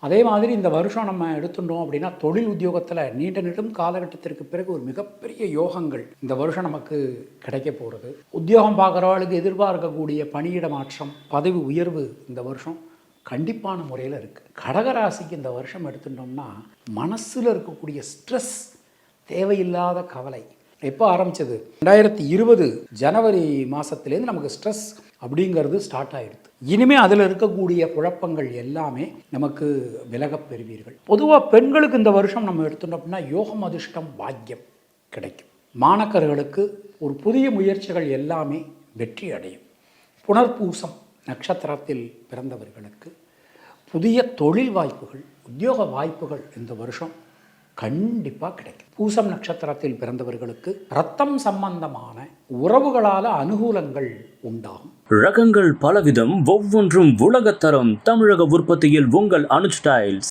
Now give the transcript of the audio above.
அதே மாதிரி இந்த வருஷம் நம்ம எடுத்துட்டோம் அப்படின்னா தொழில் உத்தியோகத்தில் நீண்ட நெடும் காலகட்டத்திற்கு பிறகு ஒரு மிகப்பெரிய யோகங்கள் இந்த வருஷம் நமக்கு கிடைக்க போகிறது. உத்தியோகம் பார்க்குறவர்களுக்கு எதிர்பார்க்கக்கூடிய பணியிட மாற்றம், பதவி உயர்வு இந்த வருஷம் கண்டிப்பான முறையில் இருக்குது. கடகராசிக்கு இந்த வருஷம் எடுத்துட்டோம்னா மனசில் இருக்கக்கூடிய ஸ்ட்ரெஸ், தேவையில்லாத கவலை எப்போ ஆரம்பித்தது? 2020 ஜனவரி மாதத்துலேருந்து நமக்கு ஸ்ட்ரெஸ் அப்படிங்கிறது ஸ்டார்ட் ஆகிடுது. இனிமேல் அதில் இருக்கக்கூடிய குழப்பங்கள் எல்லாமே நமக்கு விலகப் பெறுவீர்கள். பொதுவாக பெண்களுக்கு இந்த வருஷம் நம்ம எடுத்துட்டோம் அப்படின்னா யோகம், அதிர்ஷ்டம், பாக்கியம் கிடைக்கும். மாணக்கர்களுக்கு ஒரு புதிய முயற்சிகள் எல்லாமே வெற்றி அடையும். புனர்பூசம் நட்சத்திரத்தில் பிறந்தவர்களுக்கு புதிய தொழில் வாய்ப்புகள், உத்தியோக வாய்ப்புகள் இந்த வருஷம் கண்டிப்பாக கிடைக்கும். பூசம் நட்சத்திரத்தில் பிறந்தவர்களுக்கு இரத்தம் சம்பந்தமான உறவுகளால் அனுகூலங்கள் உண்டாகும். ரகங்கள் பலவிதம், ஒவ்வொன்றும் உலகத்தரம். தமிழக உற்பத்தியில் உங்கள் அனுஜ் டைல்ஸ்.